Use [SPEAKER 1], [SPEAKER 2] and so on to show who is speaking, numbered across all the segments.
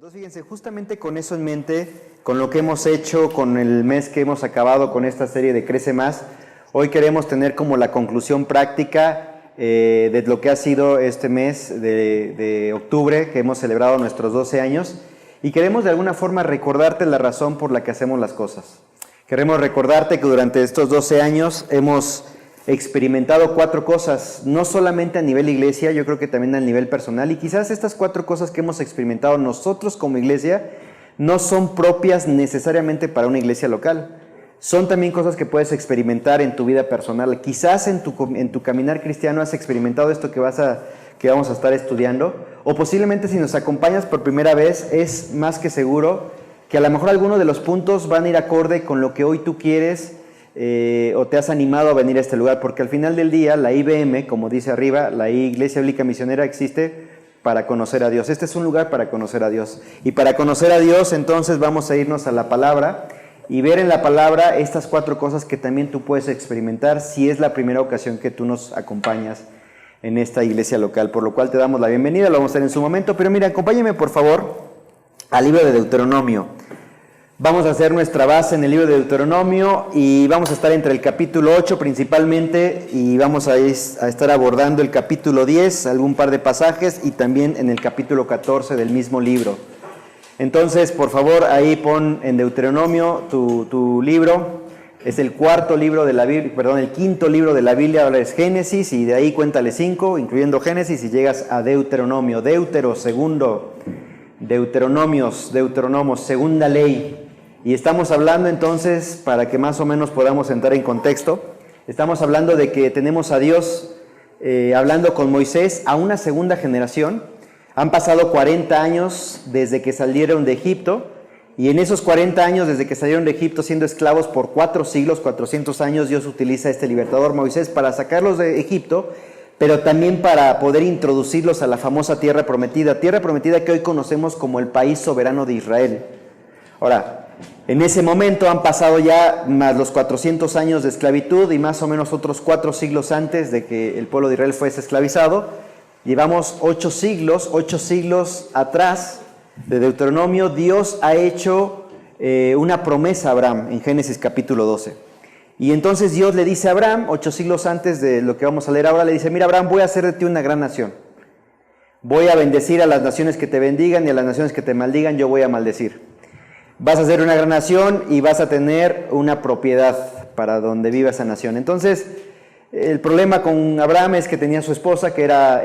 [SPEAKER 1] Entonces, fíjense, justamente con eso en mente, con lo que hemos hecho, con el mes que hemos acabado con esta serie de Crece Más, hoy queremos tener como la conclusión práctica de lo que ha sido este mes de octubre, que hemos celebrado nuestros 12 años, y queremos de alguna forma recordarte la razón por la que hacemos las cosas. Queremos recordarte que durante estos 12 años hemos experimentado 4 cosas, no solamente a nivel iglesia, yo creo que también a nivel personal, y quizás estas 4 cosas que hemos experimentado nosotros como iglesia no son propias necesariamente para una iglesia local, son también cosas que puedes experimentar en tu vida personal. Quizás en tu caminar cristiano has experimentado esto que vamos a estar estudiando, o posiblemente si nos acompañas por primera vez es más que seguro que a lo mejor algunos de los puntos van a ir acorde con lo que hoy tú quieres o te has animado a venir a este lugar, porque al final del día la IBM, como dice arriba, la Iglesia Bíblica Misionera existe para conocer a Dios. Este es un lugar para conocer a Dios, y para conocer a Dios entonces vamos a irnos a la palabra y ver en la palabra estas 4 cosas que también tú puedes experimentar si es la primera ocasión que tú nos acompañas en esta iglesia local, por lo cual te damos la bienvenida, lo vamos a hacer en su momento, pero mira, acompáñame por favor al libro de Deuteronomio. Vamos a hacer nuestra base en el libro de Deuteronomio y vamos a estar entre el capítulo 8 principalmente y vamos a estar abordando el capítulo 10, algún par de pasajes, y también en el capítulo 14 del mismo libro. Entonces, por favor, ahí pon en Deuteronomio tu libro. Es el cuarto libro de la Biblia, el quinto libro de la Biblia, ahora es Génesis, y de ahí cuéntale 5, incluyendo Génesis, y llegas a Deuteronomio. Deuteronomios, segunda ley. Y estamos hablando entonces, para que más o menos podamos entrar en contexto, estamos hablando de que tenemos a Dios hablando con Moisés a una segunda generación. Han pasado 40 años desde que salieron de Egipto, y en esos 40 años desde que salieron de Egipto siendo esclavos por 4 siglos, 400 años, Dios utiliza a este libertador Moisés para sacarlos de Egipto, pero también para poder introducirlos a la famosa tierra prometida que hoy conocemos como el país soberano de Israel. Ahora, en ese momento han pasado ya más los 400 años de esclavitud y más o menos otros 4 siglos antes de que el pueblo de Israel fuese esclavizado. Llevamos 8 siglos atrás de Deuteronomio. Dios ha hecho una promesa a Abraham en Génesis capítulo 12. Y entonces Dios le dice a Abraham, 8 siglos antes de lo que vamos a leer ahora, le dice: mira, Abraham, voy a hacer de ti una gran nación. Voy a bendecir a las naciones que te bendigan y a las naciones que te maldigan yo voy a maldecir. Vas a ser una gran nación y vas a tener una propiedad para donde viva esa nación. Entonces, el problema con Abraham es que tenía su esposa, que era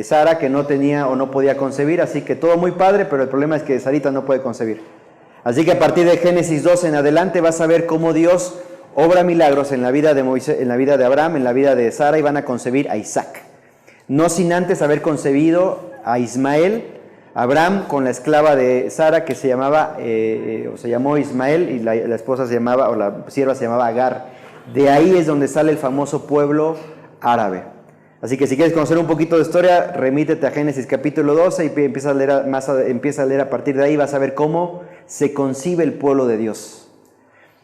[SPEAKER 1] Sara, que no tenía o no podía concebir, así que todo muy padre, pero el problema es que Sarita no puede concebir. Así que a partir de Génesis 12 en adelante vas a ver cómo Dios obra milagros en la vida de Moisés, en la vida de Abraham, en la vida de Sara, y van a concebir a Isaac. No sin antes haber concebido a Ismael. Abraham con la esclava de Sara, que se llamó Ismael, y la esposa o la sierva se llamaba Agar. De ahí es donde sale el famoso pueblo árabe. Así que si quieres conocer un poquito de historia, remítete a Génesis capítulo 12 y empieza a leer a partir de ahí, vas a ver cómo se concibe el pueblo de Dios.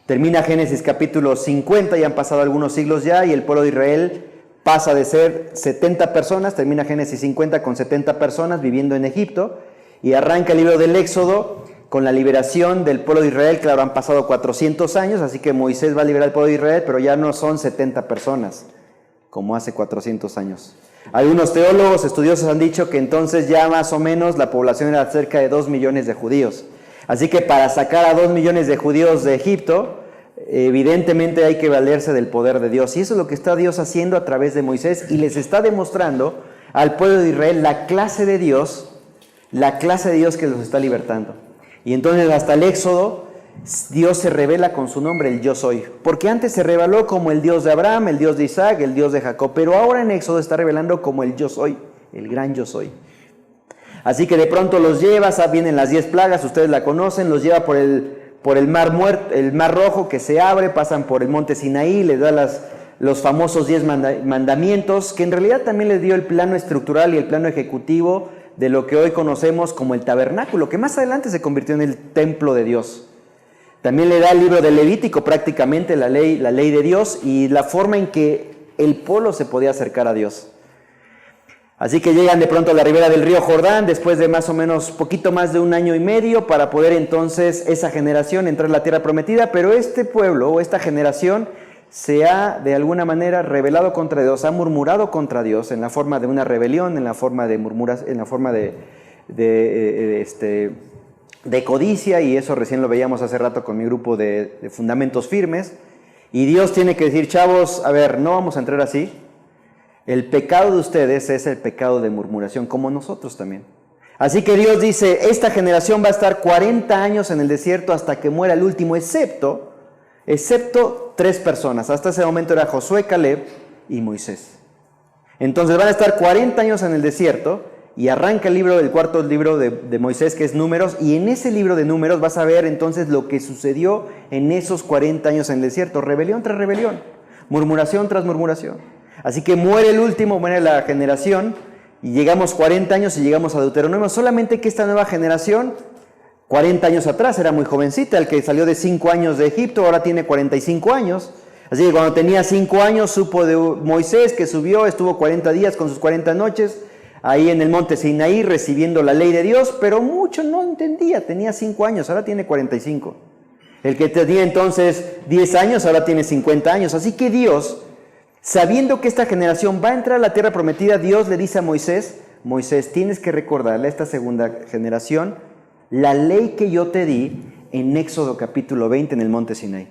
[SPEAKER 1] Termina Génesis capítulo 50, ya han pasado algunos siglos ya, y el pueblo de Israel pasa de ser 70 personas, termina Génesis 50 con 70 personas viviendo en Egipto, y arranca el libro del Éxodo con la liberación del pueblo de Israel. Claro, han pasado 400 años, así que Moisés va a liberar al pueblo de Israel, pero ya no son 70 personas, como hace 400 años. Algunos teólogos, estudiosos han dicho que entonces ya más o menos la población era cerca de 2 millones de judíos. Así que para sacar a 2 millones de judíos de Egipto, evidentemente hay que valerse del poder de Dios, y eso es lo que está Dios haciendo a través de Moisés, y les está demostrando al pueblo de Israel la clase de Dios que los está libertando. Y entonces hasta el Éxodo Dios se revela con su nombre, el Yo Soy, porque antes se reveló como el Dios de Abraham, el Dios de Isaac, el Dios de Jacob, pero ahora en Éxodo está revelando como el Yo Soy, el gran Yo Soy. Así que de pronto los lleva, vienen las 10 plagas, ustedes la conocen, los lleva por el mar muerto, el mar rojo que se abre, pasan por el monte Sinaí, les da los famosos 10 mandamientos, que en realidad también les dio el plano estructural y el plano ejecutivo de lo que hoy conocemos como el tabernáculo, que más adelante se convirtió en el templo de Dios. También le da el libro de Levítico, prácticamente la ley de Dios y la forma en que el pueblo se podía acercar a Dios. Así que llegan de pronto a la ribera del río Jordán, después de más o menos poquito más de 1 año y medio, para poder entonces esa generación entrar en la tierra prometida, pero este pueblo o esta generación se ha de alguna manera rebelado contra Dios, ha murmurado contra Dios en la forma de una rebelión, en la forma de en la forma de codicia, y eso recién lo veíamos hace rato con mi grupo de fundamentos firmes. Y Dios tiene que decir, chavos, a ver, no vamos a entrar así. El pecado de ustedes es el pecado de murmuración, como nosotros también. Así que Dios dice, esta generación va a estar 40 años en el desierto hasta que muera el último, excepto 3 personas. Hasta ese momento era Josué, Caleb y Moisés. Entonces van a estar 40 años en el desierto y arranca el cuarto libro de Moisés, que es Números, y en ese libro de Números vas a ver entonces lo que sucedió en esos 40 años en el desierto, rebelión tras rebelión, murmuración tras murmuración. Así que muere el último, muere la generación, y llegamos 40 años y llegamos a Deuteronomio, solamente que esta nueva generación, 40 años atrás era muy jovencita, el que salió de 5 años de Egipto ahora tiene 45 años, así que cuando tenía 5 años supo de Moisés que subió, estuvo 40 días con sus 40 noches, ahí en el monte Sinaí recibiendo la ley de Dios, pero mucho no entendía, tenía 5 años, ahora tiene 45. El que tenía entonces 10 años, ahora tiene 50 años, así que Dios, sabiendo que esta generación va a entrar a la tierra prometida, Dios le dice a Moisés, Moisés, tienes que recordarle a esta segunda generación la ley que yo te di en Éxodo capítulo 20 en el monte Sinaí.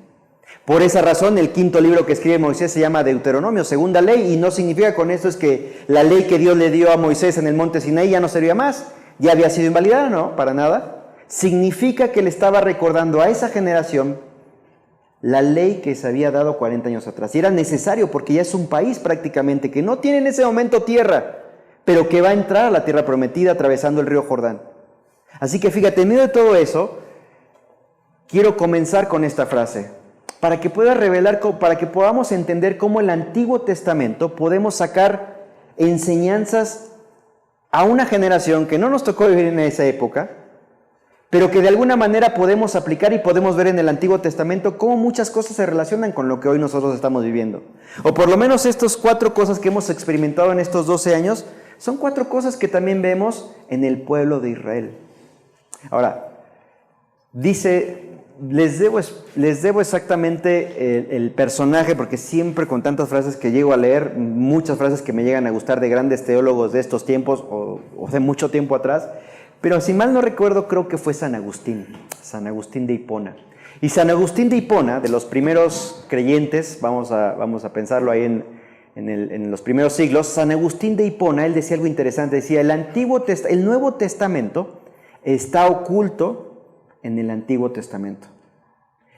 [SPEAKER 1] Por esa razón, el 5.º libro que escribe Moisés se llama Deuteronomio, segunda ley, y no significa con esto es que la ley que Dios le dio a Moisés en el monte Sinaí ya no servía más, ya había sido invalidada, no, para nada. Significa que le estaba recordando a esa generación la ley que se había dado 40 años atrás. Y era necesario porque ya es un país prácticamente que no tiene en ese momento tierra, pero que va a entrar a la tierra prometida atravesando el río Jordán. Así que fíjate, en medio de todo eso, quiero comenzar con esta frase, para que pueda revelar, para que podamos entender cómo el Antiguo Testamento podemos sacar enseñanzas a una generación que no nos tocó vivir en esa época, pero que de alguna manera podemos aplicar y podemos ver en el Antiguo Testamento cómo muchas cosas se relacionan con lo que hoy nosotros estamos viviendo. O por lo menos estas 4 cosas que hemos experimentado en estos 12 años, son 4 cosas que también vemos en el pueblo de Israel. Ahora, dice, les debo exactamente el personaje, porque siempre con tantas frases que llego a leer, muchas frases que me llegan a gustar de grandes teólogos de estos tiempos o de mucho tiempo atrás, pero si mal no recuerdo, creo que fue San Agustín de Hipona. Y San Agustín de Hipona, de los primeros creyentes, vamos a pensarlo ahí en los primeros siglos, San Agustín de Hipona, él decía algo interesante, decía, el Nuevo Testamento está oculto en el Antiguo Testamento.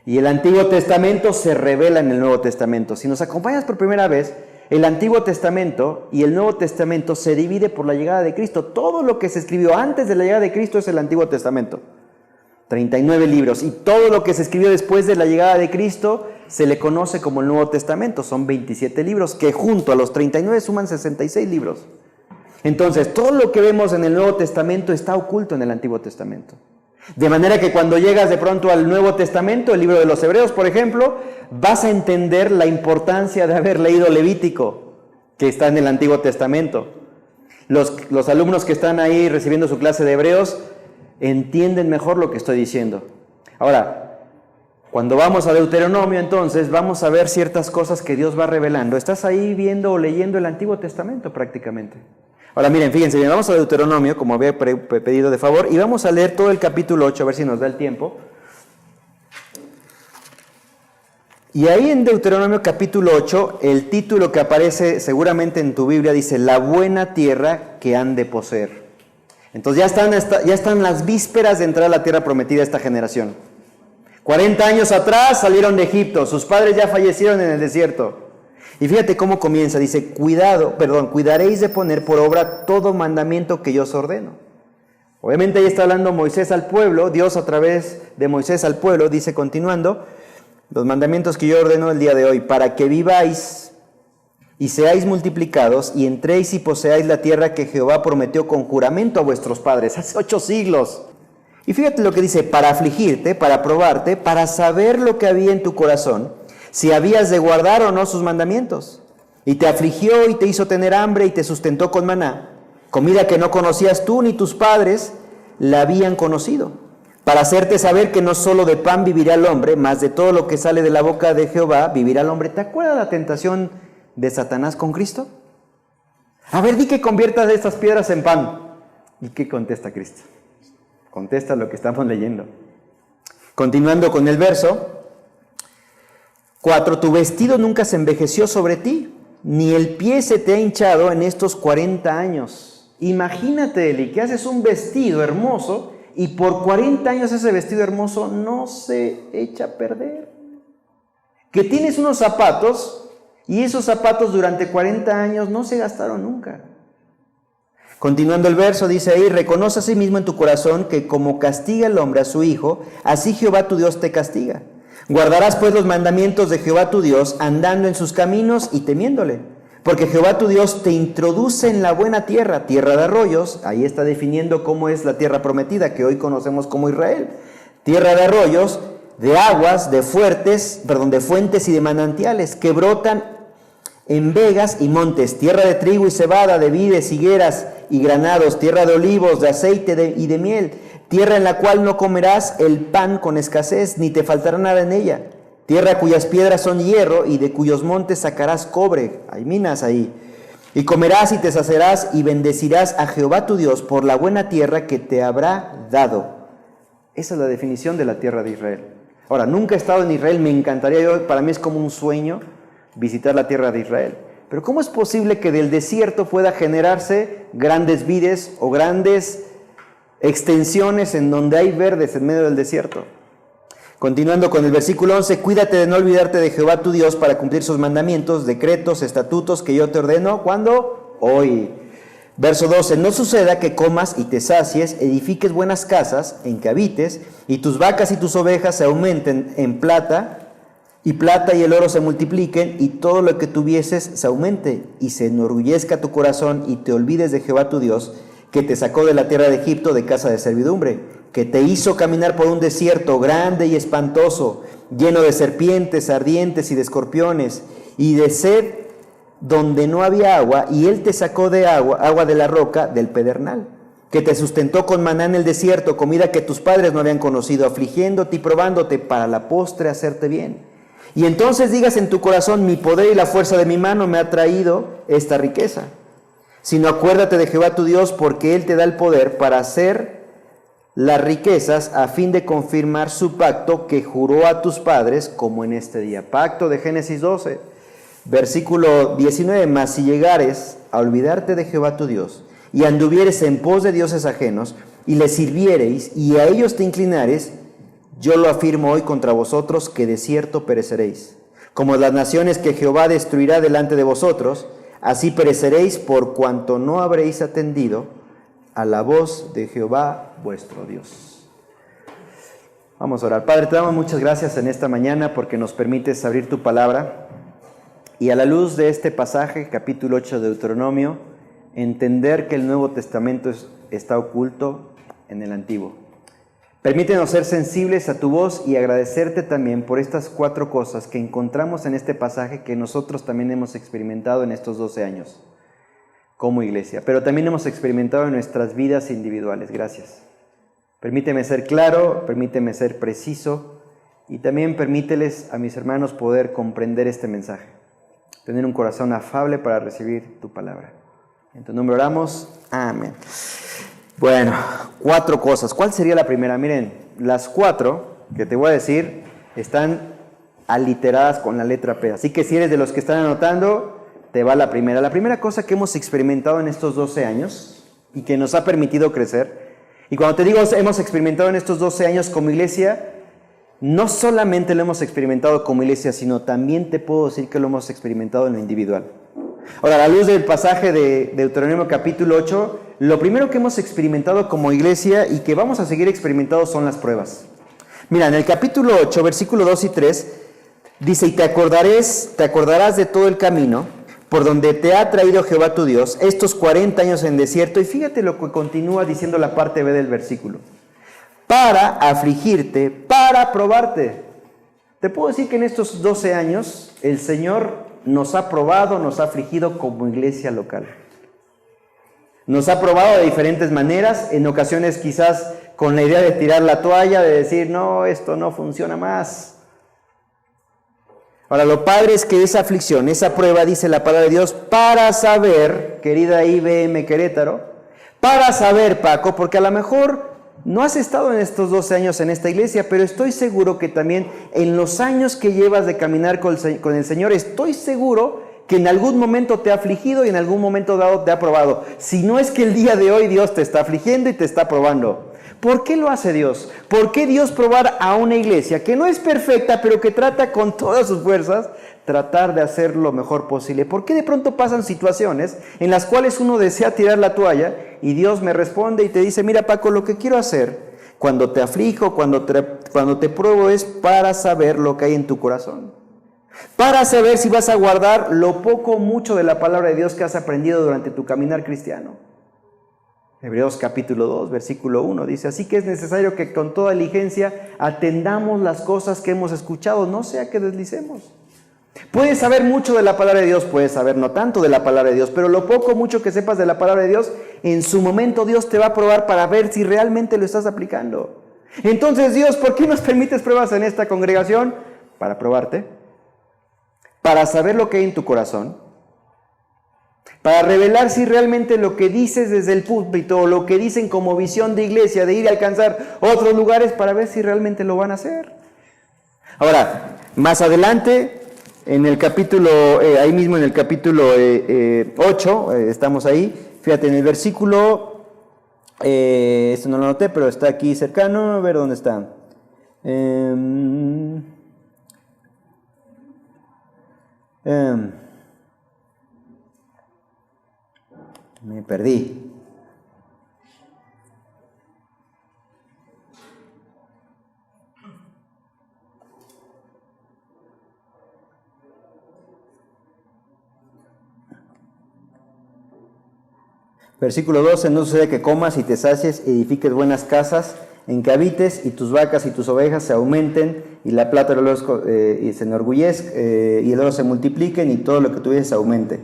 [SPEAKER 1] Y el Antiguo Testamento se revela en el Nuevo Testamento. Si nos acompañas por primera vez, el Antiguo Testamento y el Nuevo Testamento se divide por la llegada de Cristo. Todo lo que se escribió antes de la llegada de Cristo es el Antiguo Testamento. 39 libros. Y todo lo que se escribió después de la llegada de Cristo se le conoce como el Nuevo Testamento. Son 27 libros que junto a los 39 suman 66 libros. Entonces, todo lo que vemos en el Nuevo Testamento está oculto en el Antiguo Testamento. De manera que cuando llegas de pronto al Nuevo Testamento, el libro de los Hebreos, por ejemplo, vas a entender la importancia de haber leído Levítico, que está en el Antiguo Testamento. Los alumnos que están ahí recibiendo su clase de Hebreos entienden mejor lo que estoy diciendo. Ahora, cuando vamos a Deuteronomio, entonces, vamos a ver ciertas cosas que Dios va revelando. Estás ahí viendo o leyendo el Antiguo Testamento prácticamente. Ahora miren, fíjense bien, vamos a Deuteronomio, como había pedido de favor, y vamos a leer todo el capítulo 8, a ver si nos da el tiempo. Y ahí en Deuteronomio capítulo 8, el título que aparece seguramente en tu Biblia dice, la buena tierra que han de poseer. Entonces ya están las vísperas de entrar a la tierra prometida esta generación. 40 años atrás salieron de Egipto, sus padres ya fallecieron en el desierto. Y fíjate cómo comienza, dice, cuidaréis de poner por obra todo mandamiento que yo os ordeno. Obviamente ahí está hablando Moisés al pueblo, Dios a través de Moisés al pueblo, dice continuando, los mandamientos que yo ordeno el día de hoy, para que viváis y seáis multiplicados y entréis y poseáis la tierra que Jehová prometió con juramento a vuestros padres, hace 8 siglos. Y fíjate lo que dice, para afligirte, para probarte, para saber lo que había en tu corazón, si habías de guardar o no sus mandamientos. Y te afligió y te hizo tener hambre y te sustentó con maná, comida que no conocías tú ni tus padres la habían conocido, para hacerte saber que no solo de pan vivirá el hombre, mas de todo lo que sale de la boca de Jehová vivirá el hombre. ¿Te acuerdas la tentación de Satanás con Cristo? A ver, di que conviertas estas piedras en pan. ¿Y qué contesta Cristo? Contesta lo que estamos leyendo. Continuando con el verso 4, tu vestido nunca se envejeció sobre ti, ni el pie se te ha hinchado en estos 40 años. Imagínate, Eli, que haces un vestido hermoso y por 40 años ese vestido hermoso no se echa a perder. Que tienes unos zapatos y esos zapatos durante 40 años no se gastaron nunca. Continuando el verso, dice ahí, reconoce a sí mismo en tu corazón que como castiga el hombre a su hijo, así Jehová tu Dios te castiga. Guardarás pues los mandamientos de Jehová tu Dios, andando en sus caminos y temiéndole. Porque Jehová tu Dios te introduce en la buena tierra, tierra de arroyos. Ahí está definiendo cómo es la tierra prometida, que hoy conocemos como Israel. Tierra de arroyos, de aguas, de fuentes y de manantiales, que brotan en vegas y montes. Tierra de trigo y cebada, de vides, higueras y granados. Tierra de olivos, de aceite y de miel. Tierra en la cual no comerás el pan con escasez, ni te faltará nada en ella. Tierra cuyas piedras son hierro y de cuyos montes sacarás cobre. Hay minas ahí. Y comerás y te saciarás y bendecirás a Jehová tu Dios por la buena tierra que te habrá dado. Esa es la definición de la tierra de Israel. Ahora, nunca he estado en Israel, me encantaría, para mí es como un sueño visitar la tierra de Israel. Pero ¿cómo es posible que del desierto pueda generarse grandes vides o grandes extensiones en donde hay verdes en medio del desierto? Continuando con el versículo 11, cuídate de no olvidarte de Jehová tu Dios para cumplir sus mandamientos, decretos, estatutos que yo te ordeno. ¿Cuándo? Hoy. Verso 12, no suceda que comas y te sacies, edifiques buenas casas en que habites, y tus vacas y tus ovejas se aumenten en plata y el oro se multipliquen, y todo lo que tuvieses se aumente, y se enorgullezca tu corazón, y te olvides de Jehová tu Dios, que te sacó de la tierra de Egipto, de casa de servidumbre, que te hizo caminar por un desierto grande y espantoso, lleno de serpientes ardientes y de escorpiones, y de sed donde no había agua, y él te sacó de agua de la roca del pedernal, que te sustentó con maná en el desierto, comida que tus padres no habían conocido, afligiéndote y probándote para la postre hacerte bien. Y entonces digas en tu corazón, mi poder y la fuerza de mi mano me ha traído esta riqueza. Sino acuérdate de Jehová tu Dios, porque él te da el poder para hacer las riquezas a fin de confirmar su pacto que juró a tus padres como en este día. Pacto de Génesis 12, versículo 19. Mas si llegares a olvidarte de Jehová tu Dios y anduvieres en pos de dioses ajenos y les sirviereis y a ellos te inclinares, yo lo afirmo hoy contra vosotros que de cierto pereceréis. Como las naciones que Jehová destruirá delante de vosotros, así pereceréis por cuanto no habréis atendido a la voz de Jehová vuestro Dios. Vamos a orar. Padre, te damos muchas gracias en esta mañana porque nos permites abrir tu palabra y a la luz de este pasaje, capítulo 8 de Deuteronomio, entender que el Nuevo Testamento está oculto en el Antiguo. Permítenos ser sensibles a tu voz y agradecerte también por estas 4 cosas que encontramos en este pasaje que nosotros también hemos experimentado en estos 12 años como iglesia, pero también hemos experimentado en nuestras vidas individuales. Gracias. Permíteme ser claro, permíteme ser preciso y también permíteles a mis hermanos poder comprender este mensaje, tener un corazón afable para recibir tu palabra. En tu nombre oramos. Amén. Bueno, 4 cosas. ¿Cuál sería la primera? Miren, las 4 que te voy a decir están aliteradas con la letra P. Así que si eres de los que están anotando, te va la primera. La primera cosa que hemos experimentado en estos 12 años y que nos ha permitido crecer. Y cuando te digo hemos experimentado en estos 12 años como iglesia, no solamente lo hemos experimentado como iglesia, sino también te puedo decir que lo hemos experimentado en lo individual. Ahora, a la luz del pasaje de Deuteronomio capítulo 8, lo primero que hemos experimentado como iglesia y que vamos a seguir experimentando son las pruebas. Mira, en el capítulo 8, versículo 2 y 3, dice, y te acordarás de todo el camino por donde te ha traído Jehová tu Dios, estos 40 años en desierto. Y fíjate lo que continúa diciendo la parte B del versículo. Para afligirte, para probarte. Te puedo decir que en estos 12 años el Señor nos ha probado, nos ha afligido como iglesia local. Nos ha probado de diferentes maneras, en ocasiones quizás con la idea de tirar la toalla, de decir, no, esto no funciona más. Ahora, lo padre es que esa aflicción, esa prueba, dice la palabra de Dios, para saber, querida IBM Querétaro, para saber, Paco, porque a lo mejor no has estado en estos 12 años en esta iglesia, pero estoy seguro que también en los años que llevas de caminar con el Señor, estoy seguro que en algún momento te ha afligido y en algún momento dado te ha probado. Si no es que el día de hoy Dios te está afligiendo y te está probando. ¿Por qué lo hace Dios? ¿Por qué Dios probar a una iglesia que no es perfecta, pero que trata con todas sus fuerzas tratar de hacer lo mejor posible? ¿Por qué de pronto pasan situaciones en las cuales uno desea tirar la toalla y Dios me responde y te dice, mira Paco, lo que quiero hacer cuando te aflijo, cuando te pruebo es para saber lo que hay en tu corazón? Para saber si vas a guardar lo poco o mucho de la palabra de Dios que has aprendido durante tu caminar cristiano. Hebreos capítulo 2, versículo 1 dice, así que es necesario que con toda diligencia atendamos las cosas que hemos escuchado, no sea que deslicemos. Puedes saber mucho de la palabra de Dios, puedes saber no tanto de la palabra de Dios, pero lo poco o mucho que sepas de la palabra de Dios, en su momento Dios te va a probar para ver si realmente lo estás aplicando. Entonces, Dios, ¿por qué nos permites pruebas en esta congregación? Para probarte, para saber lo que hay en tu corazón, para revelar si realmente lo que dices desde el púlpito o lo que dicen como visión de iglesia, de ir a alcanzar otros lugares, para ver si realmente lo van a hacer. Ahora, más adelante, en el capítulo, ahí mismo en el capítulo 8, estamos ahí, fíjate, en el versículo, esto no lo anoté, pero está aquí cercano, a ver dónde está. Me perdí. Versículo 12, no sucede que comas y te sacies, edifiques buenas casas, en que habites y tus vacas y tus ovejas se aumenten y la plata y el oro se enorgullezca y el oro se multipliquen y todo lo que tuvieses aumente.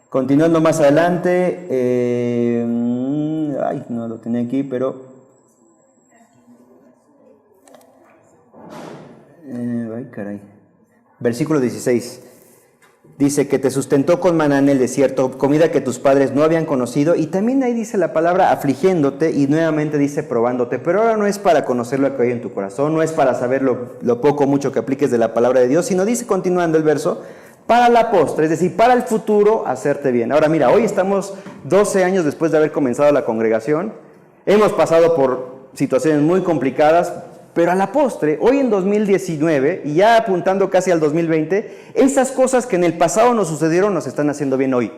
[SPEAKER 1] Continuando más adelante, no lo tenía aquí, pero versículo 16. Dice que te sustentó con maná en el desierto, comida que tus padres no habían conocido. Y también ahí dice la palabra afligiéndote y nuevamente dice probándote. Pero ahora no es para conocer lo que hay en tu corazón, no es para saber lo poco o mucho que apliques de la palabra de Dios, sino dice continuando el verso, para la postre, es decir, para el futuro, hacerte bien. Ahora mira, hoy estamos 12 años después de haber comenzado la congregación. Hemos pasado por situaciones muy complicadas, pero a la postre, hoy en 2019, y ya apuntando casi al 2020, esas cosas que en el pasado nos sucedieron nos están haciendo bien hoy.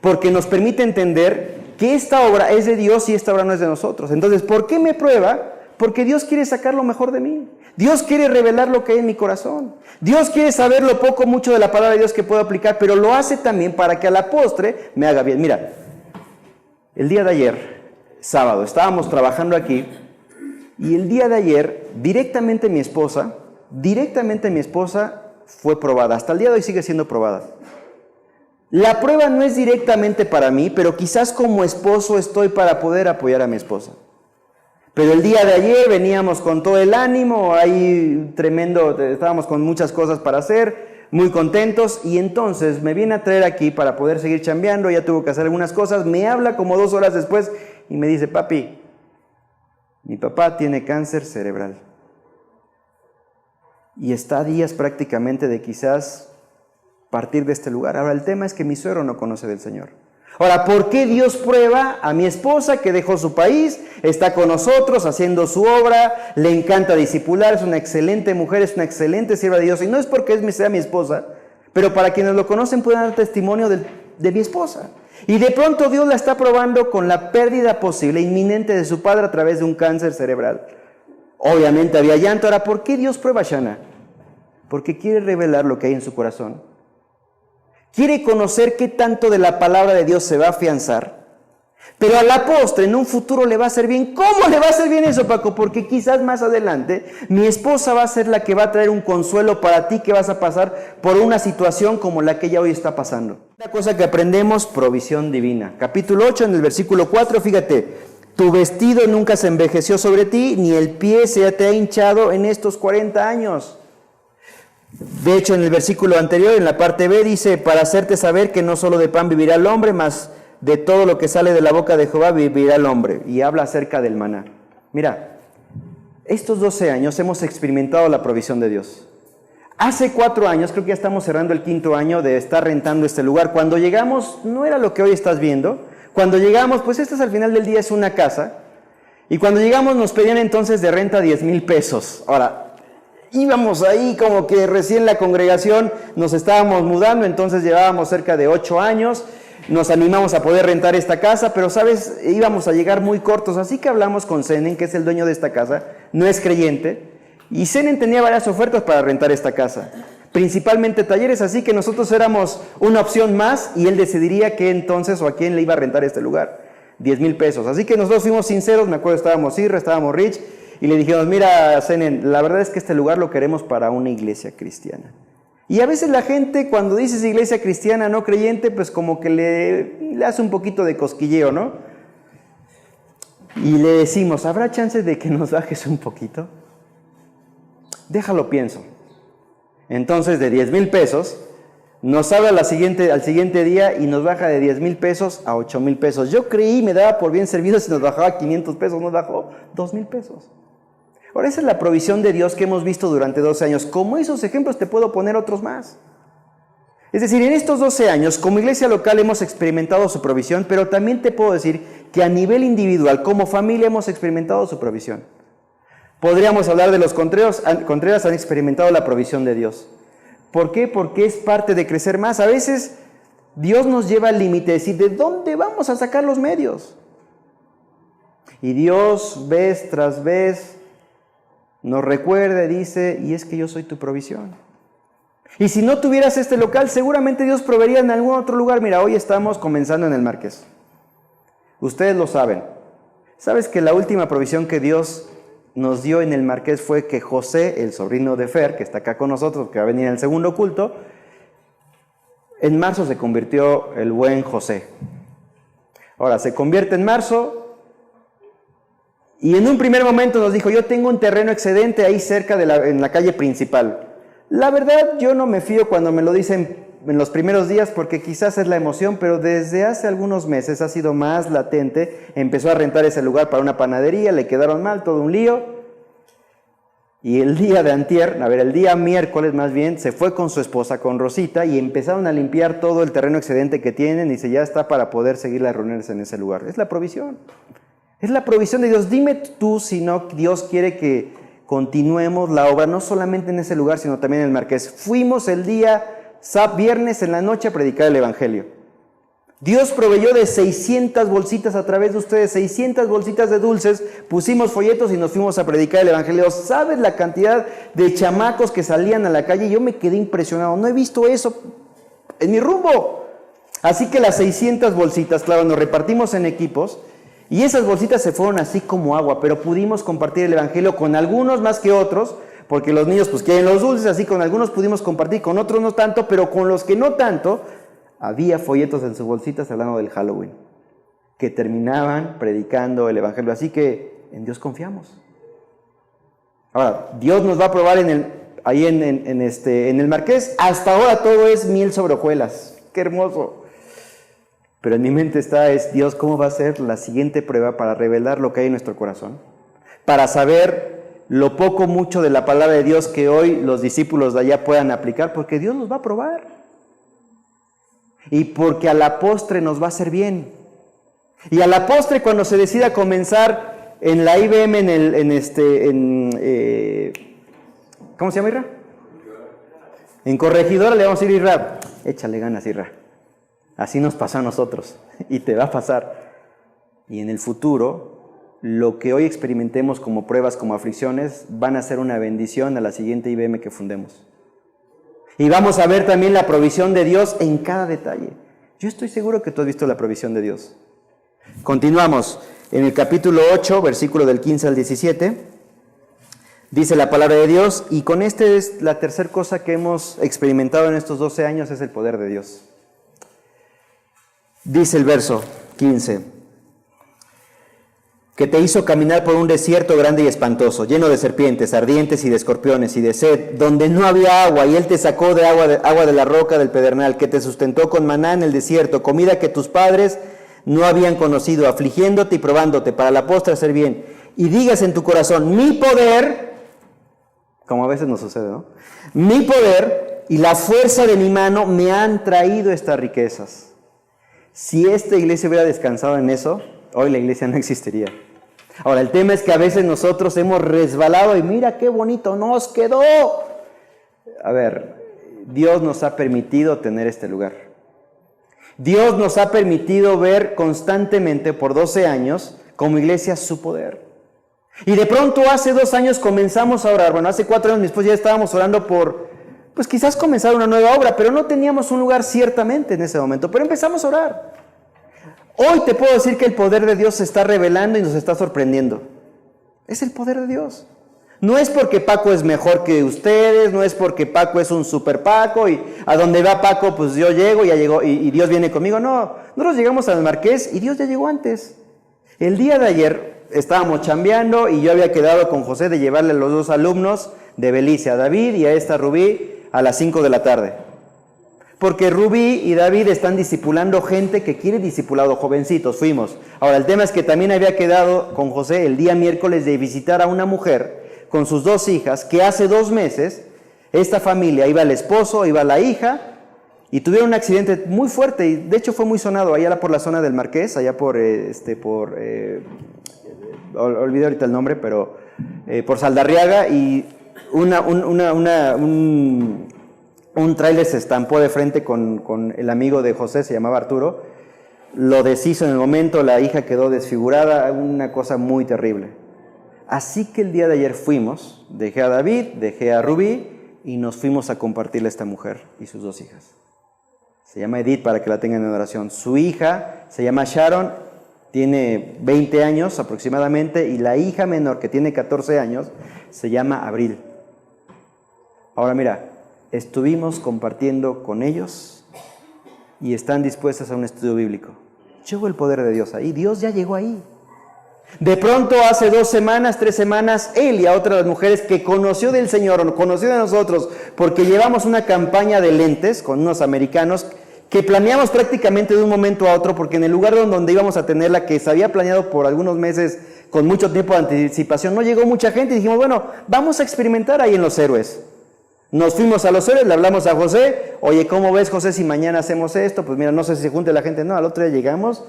[SPEAKER 1] Porque nos permite entender que esta obra es de Dios y esta obra no es de nosotros. Entonces, ¿por qué me prueba? Porque Dios quiere sacar lo mejor de mí. Dios quiere revelar lo que hay en mi corazón. Dios quiere saber lo poco o mucho de la palabra de Dios que puedo aplicar, pero lo hace también para que a la postre me haga bien. Mira, el día de ayer, sábado, estábamos trabajando aquí. Y el día de ayer, directamente mi esposa fue probada. Hasta el día de hoy sigue siendo probada. La prueba no es directamente para mí, pero quizás como esposo estoy para poder apoyar a mi esposa. Pero el día de ayer veníamos con todo el ánimo, ahí tremendo, estábamos con muchas cosas para hacer, muy contentos. Y entonces me viene a traer aquí para poder seguir chambeando, ya tuvo que hacer algunas cosas. Me habla como 2 horas después y me dice, papi, mi papá tiene cáncer cerebral y está a días prácticamente de quizás partir de este lugar. Ahora el tema es que mi suegro no conoce del Señor. Ahora, ¿por qué Dios prueba a mi esposa que dejó su país, está con nosotros haciendo su obra, le encanta discipular, es una excelente mujer, es una excelente sierva de Dios? Y no es porque sea mi esposa, pero para quienes lo conocen pueden dar testimonio de mi esposa. Y de pronto Dios la está probando con la pérdida posible, inminente de su padre a través de un cáncer cerebral. Obviamente había llanto. Ahora, ¿por qué Dios prueba a Shana? Porque quiere revelar lo que hay en su corazón. Quiere conocer qué tanto de la palabra de Dios se va a afianzar. Pero a la postre, en un futuro le va a hacer bien. ¿Cómo le va a hacer bien eso, Paco? Porque quizás más adelante mi esposa va a ser la que va a traer un consuelo para ti, que vas a pasar por una situación como la que ella hoy está pasando. La cosa que aprendemos, provisión divina. Capítulo 8, en el versículo 4, fíjate, tu vestido nunca se envejeció sobre ti, ni el pie se te ha hinchado en estos 40 años. De hecho, en el versículo anterior, en la parte B, dice, para hacerte saber que no solo de pan vivirá el hombre, mas de todo lo que sale de la boca de Jehová vivirá el hombre. Y habla acerca del maná. Mira, estos 12 años hemos experimentado la provisión de Dios. Hace 4 años, creo que ya estamos cerrando el 5.º año de estar rentando este lugar. Cuando llegamos, no era lo que hoy estás viendo. Cuando llegamos, pues esto es al final del día, es una casa. Y cuando llegamos nos pedían entonces de renta 10,000 pesos. Ahora, íbamos ahí como que recién la congregación nos estábamos mudando, entonces llevábamos cerca de 8 años. Nos animamos a poder rentar esta casa, pero sabes, íbamos a llegar muy cortos, así que hablamos con Zenen, que es el dueño de esta casa, no es creyente, y Zenen tenía varias ofertas para rentar esta casa, principalmente talleres, así que nosotros éramos una opción más y él decidiría qué entonces o a quién le iba a rentar este lugar, 10,000 pesos. Así que nosotros fuimos sinceros, me acuerdo, estábamos Irra, estábamos Rich, y le dijimos, mira Zenen, la verdad es que este lugar lo queremos para una iglesia cristiana. Y a veces la gente, cuando dices iglesia cristiana no creyente, pues como que le hace un poquito de cosquilleo, ¿no? Y le decimos, ¿habrá chances de que nos bajes un poquito? Déjalo, pienso. Entonces, de 10,000 pesos, nos habla al siguiente día y nos baja de 10,000 pesos a 8,000 pesos. Yo creí, me daba por bien servido si nos bajaba 500 pesos, nos bajó 2,000 pesos. Ahora, esa es la provisión de Dios que hemos visto durante 12 años. Como esos ejemplos te puedo poner otros más. Es decir, en estos 12 años, como iglesia local hemos experimentado su provisión, pero también te puedo decir que a nivel individual, como familia, hemos experimentado su provisión. Podríamos hablar de los Contreras, han experimentado la provisión de Dios. ¿Por qué? Porque es parte de crecer más. A veces Dios nos lleva al límite de decir, ¿de dónde vamos a sacar los medios? Y Dios, vez tras vez, nos recuerda y dice, y es que yo soy tu provisión. Y si no tuvieras este local, seguramente Dios proveería en algún otro lugar. Mira, hoy estamos comenzando en el Marqués. Ustedes lo saben. ¿Sabes que la última provisión que Dios nos dio en el Marqués fue que José, el sobrino de Fer, que está acá con nosotros, que va a venir en el segundo culto, en marzo se convirtió el buen José? Ahora, se convierte en marzo. Y en un primer momento nos dijo, yo tengo un terreno excedente ahí cerca en la calle principal. La verdad, yo no me fío cuando me lo dicen en los primeros días porque quizás es la emoción, pero desde hace algunos meses ha sido más latente. Empezó a rentar ese lugar para una panadería, le quedaron mal, todo un lío. Y el día miércoles más bien, se fue con su esposa, con Rosita, y empezaron a limpiar todo el terreno excedente que tienen y dice, ya está para poder seguir las reuniones en ese lugar. Es la provisión. Es la provisión de Dios. Dime tú si no Dios quiere que continuemos la obra, no solamente en ese lugar, sino también en el Marqués. Fuimos el día viernes en la noche a predicar el Evangelio. Dios proveyó de 600 bolsitas a través de ustedes, 600 bolsitas de dulces, pusimos folletos y nos fuimos a predicar el Evangelio. ¿Sabes la cantidad de chamacos que salían a la calle? Yo me quedé impresionado, no he visto eso en mi rumbo. Así que las 600 bolsitas, claro, nos repartimos en equipos. Y esas bolsitas se fueron así como agua, pero pudimos compartir el Evangelio con algunos más que otros, porque los niños pues quieren los dulces, así con algunos pudimos compartir, con otros no tanto, pero con los que no tanto, había folletos en sus bolsitas hablando del Halloween, que terminaban predicando el Evangelio. Así que en Dios confiamos. Ahora, Dios nos va a probar ahí en el Marqués. Hasta ahora todo es miel sobre hojuelas. ¡Qué hermoso! Pero en mi mente es Dios, ¿cómo va a ser la siguiente prueba para revelar lo que hay en nuestro corazón? Para saber lo poco, mucho de la palabra de Dios que hoy los discípulos de allá puedan aplicar, porque Dios nos va a probar. Y porque a la postre nos va a hacer bien. Y a la postre, cuando se decida comenzar en la IBM, ¿cómo se llama, Irra? En Corregidora le vamos a decir, Irra, échale ganas, Irra. Así nos pasa a nosotros y te va a pasar. Y en el futuro, lo que hoy experimentemos como pruebas, como aflicciones, van a ser una bendición a la siguiente IBM que fundemos. Y vamos a ver también la provisión de Dios en cada detalle. Yo estoy seguro que tú has visto la provisión de Dios. Continuamos. En el capítulo 8, versículo del 15 al 17, dice la palabra de Dios, y con este es la tercera cosa que hemos experimentado en estos 12 años, es el poder de Dios. Dice el verso 15, que te hizo caminar por un desierto grande y espantoso, lleno de serpientes, ardientes y de escorpiones y de sed, donde no había agua, y Él te sacó de agua de la roca del pedernal, que te sustentó con maná en el desierto, comida que tus padres no habían conocido, afligiéndote y probándote, para la postre hacer bien. Y digas en tu corazón, mi poder, como a veces nos sucede, ¿no? Mi poder y la fuerza de mi mano me han traído estas riquezas. Si esta iglesia hubiera descansado en eso, hoy la iglesia no existiría. Ahora, el tema es que a veces nosotros hemos resbalado y mira qué bonito nos quedó. A ver, Dios nos ha permitido tener este lugar. Dios nos ha permitido ver constantemente por 12 años como iglesia su poder. Y de pronto hace 2 años comenzamos a orar. Bueno, hace 4 años después ya estábamos orando por, pues quizás comenzar una nueva obra, pero no teníamos un lugar ciertamente en ese momento, pero empezamos a orar. Hoy te puedo decir que el poder de Dios se está revelando y nos está sorprendiendo. Es el poder de Dios. No es porque Paco es mejor que ustedes, no es porque Paco es un super Paco y a donde va Paco pues yo llego y ya llegó y Dios viene conmigo. No, nosotros llegamos al Marqués y Dios ya llegó antes. El día de ayer estábamos chambeando y yo había quedado con José de llevarle a los 2 alumnos de Belice, a David y a esta Rubí, a las 5 de la tarde. Porque Rubí y David están discipulando gente que quiere discipulado, jovencitos, fuimos. Ahora, el tema es que también había quedado con José el día miércoles de visitar a una mujer con sus 2 hijas, que hace 2 meses, esta familia, iba el esposo, iba la hija, y tuvieron un accidente muy fuerte, y de hecho fue muy sonado, allá por la zona del Marqués, allá olvidé ahorita el nombre, pero por Saldarriaga, y un tráiler se estampó de frente con el amigo de José, se llamaba Arturo, lo deshizo en el momento, la hija quedó desfigurada, una cosa muy terrible. Así que el día de ayer fuimos, dejé a David, dejé a Rubí y nos fuimos a compartirle a esta mujer y sus 2 hijas. Se llama Edith para que la tengan en oración. Su hija se llama Sharon, tiene 20 años aproximadamente y la hija menor que tiene 14 años se llama Abril. Ahora mira, estuvimos compartiendo con ellos y están dispuestas a un estudio bíblico. Llegó el poder de Dios ahí, Dios ya llegó ahí. De pronto hace 2 semanas, 3 semanas, él y a otras mujeres que conoció del Señor, o conoció de nosotros, porque llevamos una campaña de lentes con unos americanos que planeamos prácticamente de un momento a otro, porque en el lugar donde íbamos a tenerla, que se había planeado por algunos meses con mucho tiempo de anticipación, no llegó mucha gente y dijimos, bueno, vamos a experimentar ahí en Los Héroes. Nos fuimos a Los Héroes, le hablamos a José, oye, ¿cómo ves, José, si mañana hacemos esto? Pues mira, no sé si se junte la gente, no, al otro día llegamos,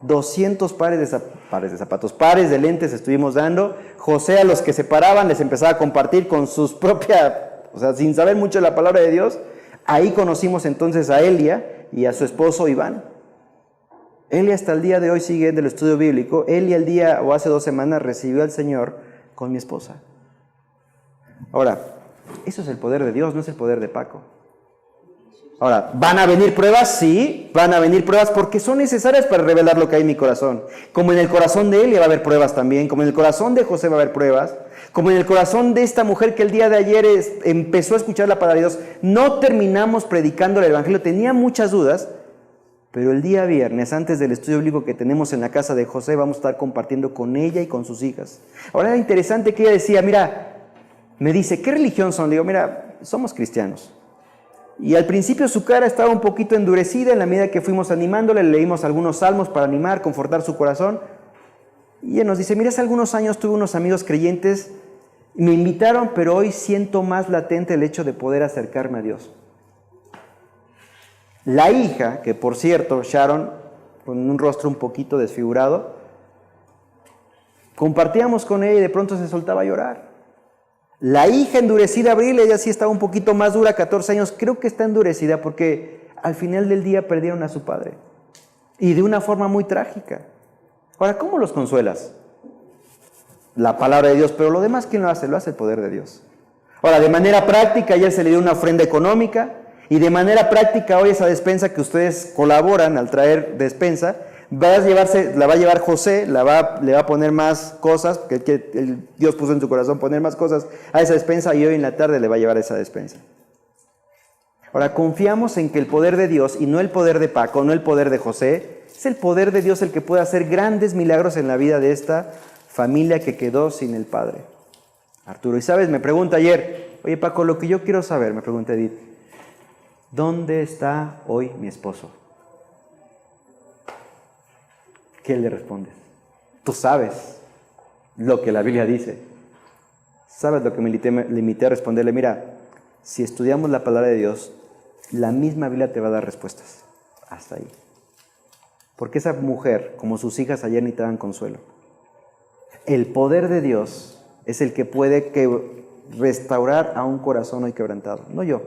[SPEAKER 1] 200 pares de lentes estuvimos dando. José a los que se paraban les empezaba a compartir con sus propias, o sea, sin saber mucho de la palabra de Dios. Ahí conocimos entonces a Elia y a su esposo Iván. Elia hasta el día de hoy sigue del estudio bíblico. Elia el día, o hace 2 semanas, recibió al Señor con mi esposa. Ahora, eso es el poder de Dios, no es el poder de Paco. Ahora, ¿van a venir pruebas? Sí, van a venir pruebas porque son necesarias para revelar lo que hay en mi corazón. Como en el corazón de Elia va a haber pruebas también, como en el corazón de José va a haber pruebas, como en el corazón de esta mujer que el día de ayer empezó a escuchar la palabra de Dios. No terminamos predicando el evangelio, tenía muchas dudas, pero el día viernes, antes del estudio bíblico que tenemos en la casa de José, vamos a estar compartiendo con ella y con sus hijas. Ahora era interesante que ella decía, mira, me dice, ¿qué religión son? Le digo, mira, somos cristianos. Y al principio su cara estaba un poquito endurecida, en la medida que fuimos animándole, le leímos algunos salmos para animar, confortar su corazón. Y ella nos dice, mira, hace algunos años tuve unos amigos creyentes, me invitaron, pero hoy siento más latente el hecho de poder acercarme a Dios. La hija, que por cierto, Sharon, con un rostro un poquito desfigurado, compartíamos con ella y de pronto se soltaba a llorar. La hija endurecida, Abril, ella sí estaba un poquito más dura, 14 años, creo que está endurecida porque al final del día perdieron a su padre. Y de una forma muy trágica. Ahora, ¿cómo los consuelas? La palabra de Dios, pero lo demás, ¿quién lo hace? Lo hace el poder de Dios. Ahora, de manera práctica, ayer se le dio una ofrenda económica y de manera práctica hoy esa despensa que ustedes colaboran al traer despensa, la va a llevar José, le va a poner más cosas, que Dios puso en su corazón poner más cosas a esa despensa, y hoy en la tarde le va a llevar esa despensa. Ahora, confiamos en que el poder de Dios, y no el poder de Paco, no el poder de José, es el poder de Dios el que puede hacer grandes milagros en la vida de esta familia que quedó sin el padre, Arturo. Y sabes, me pregunta ayer, oye Paco, lo que yo quiero saber, me pregunta Edith, ¿dónde está hoy mi esposo? ¿Qué le respondes? Tú sabes lo que la Biblia dice. ¿Sabes lo que me limité a responderle? Mira, si estudiamos la palabra de Dios, la misma Biblia te va a dar respuestas. Hasta ahí. Porque esa mujer, como sus hijas ayer, necesitaban consuelo. El poder de Dios es el que puede restaurar a un corazón hoy quebrantado. No yo.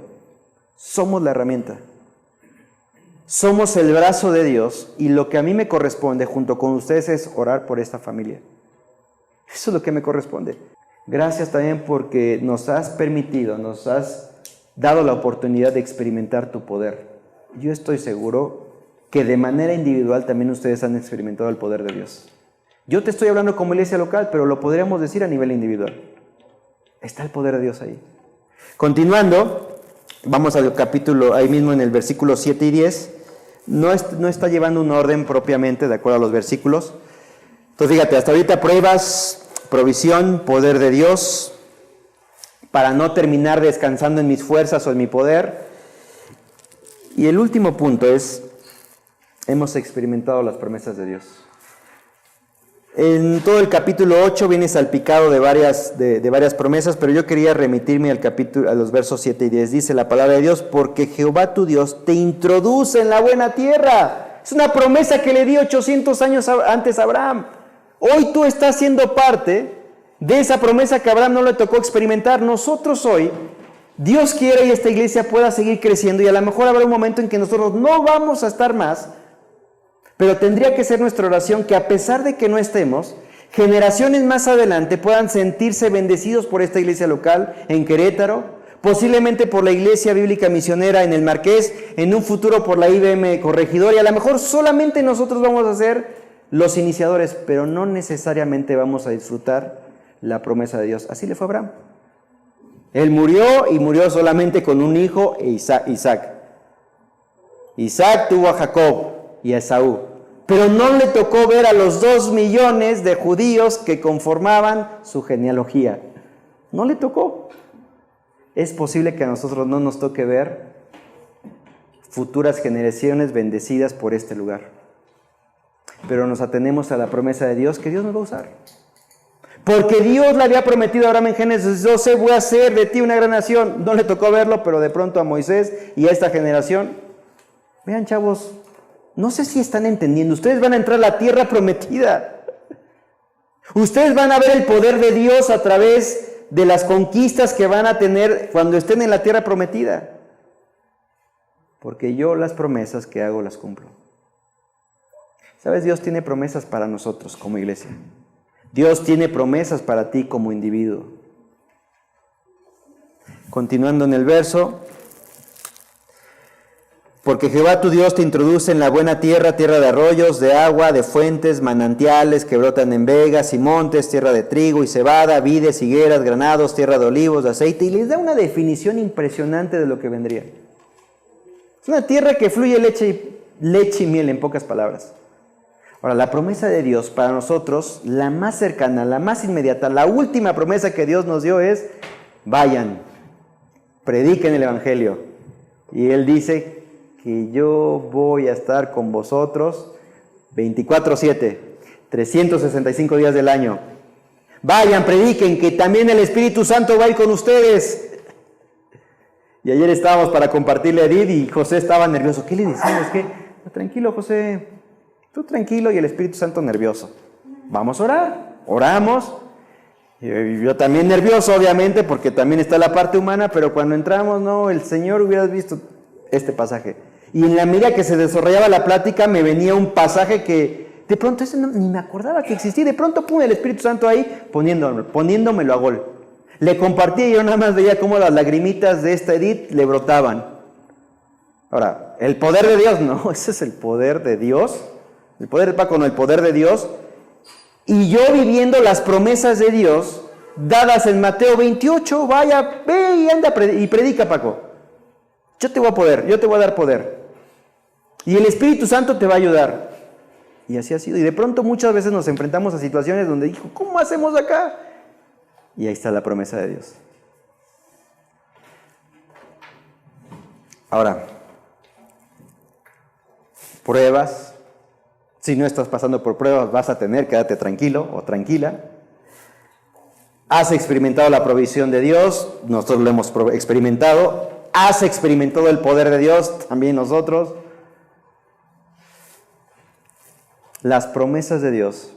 [SPEAKER 1] Somos la herramienta. Somos el brazo de Dios, y lo que a mí me corresponde junto con ustedes es orar por esta familia. Eso es lo que me corresponde. Gracias también porque nos has permitido, nos has dado la oportunidad de experimentar tu poder. Yo estoy seguro que de manera individual también ustedes han experimentado el poder de Dios. Yo te estoy hablando como iglesia local, pero lo podríamos decir a nivel individual. Está el poder de Dios ahí. Continuando, vamos al capítulo, ahí mismo en el versículo 7 y 10. No está llevando un orden propiamente de acuerdo a los versículos. Entonces fíjate, hasta ahorita pruebas, provisión, poder de Dios, para no terminar descansando en mis fuerzas o en mi poder. Y el último punto es, hemos experimentado las promesas de Dios. En todo el capítulo 8 viene salpicado de varias promesas, pero yo quería remitirme a los versos 7 y 10. Dice la palabra de Dios, porque Jehová tu Dios te introduce en la buena tierra. Es una promesa que le dio 800 años antes a Abraham. Hoy tú estás siendo parte de esa promesa que a Abraham no le tocó experimentar. Nosotros hoy, Dios quiere y esta iglesia pueda seguir creciendo, y a lo mejor habrá un momento en que nosotros no vamos a estar más. Pero tendría que ser nuestra oración que, a pesar de que no estemos, generaciones más adelante puedan sentirse bendecidos por esta iglesia local en Querétaro, posiblemente por la iglesia bíblica misionera en el Marqués, en un futuro por la IBM Corregidor, y a lo mejor solamente nosotros vamos a ser los iniciadores, pero no necesariamente vamos a disfrutar la promesa de Dios. Así le fue a Abraham. Él murió, y murió solamente con un hijo, Isaac. Isaac tuvo a Jacob y a Esaú, pero no le tocó ver a los 2 millones de judíos que conformaban su genealogía. No le tocó. Es posible que a nosotros no nos toque ver futuras generaciones bendecidas por este lugar, pero nos atenemos a la promesa de Dios, que Dios nos va a usar. Porque Dios le había prometido a Abraham en Génesis 12, voy a hacer de ti una gran nación. No le tocó verlo, pero de pronto a Moisés y a esta generación. Vean, chavos, no sé si están entendiendo. Ustedes van a entrar a la tierra prometida. Ustedes van a ver el poder de Dios a través de las conquistas que van a tener cuando estén en la tierra prometida. Porque yo las promesas que hago las cumplo. ¿Sabes? Dios tiene promesas para nosotros como iglesia. Dios tiene promesas para ti como individuo. Continuando en el verso, porque Jehová tu Dios te introduce en la buena tierra, tierra de arroyos, de agua, de fuentes, manantiales que brotan en vegas y montes, tierra de trigo y cebada, vides, higueras, granados, tierra de olivos, de aceite, y les da una definición impresionante de lo que vendría. Es una tierra que fluye leche y miel, en pocas palabras. Ahora, la promesa de Dios para nosotros, la más cercana, la más inmediata, la última promesa que Dios nos dio es, vayan, prediquen el evangelio. Y Él dice que yo voy a estar con vosotros 24/7, 365 días del año. Vayan, prediquen, que también el Espíritu Santo va a ir con ustedes. Y ayer estábamos para compartirle a Edith y José estaba nervioso. ¿Qué le decimos? ¿Qué? Tranquilo, José, tú tranquilo y el Espíritu Santo nervioso. Vamos a orar. Oramos. Yo también nervioso, obviamente, porque también está la parte humana, pero cuando entramos, no, el Señor, hubieras visto este pasaje. Y en la medida que se desarrollaba la plática, me venía un pasaje que de pronto ese ni me acordaba que existía. De pronto, pum, el Espíritu Santo ahí poniéndomelo a gol. Le compartí y yo nada más veía cómo las lagrimitas de esta Edith le brotaban. Ahora, el poder de Dios, no, ese es el poder de Dios El poder de Paco, no, el poder de Dios. Y yo viviendo las promesas de Dios dadas en Mateo 28, vaya, ve y anda y predica, Paco. Yo te voy a dar poder. Y el Espíritu Santo te va a ayudar. Y así ha sido. Y de pronto muchas veces nos enfrentamos a situaciones donde dijo, ¿cómo hacemos acá? Y ahí está la promesa de Dios. Ahora, pruebas. Si no estás pasando por pruebas, vas a tener, quédate tranquilo o tranquila. Has experimentado la provisión de Dios, nosotros lo hemos experimentado. Has experimentado el poder de Dios, también nosotros. Las promesas de Dios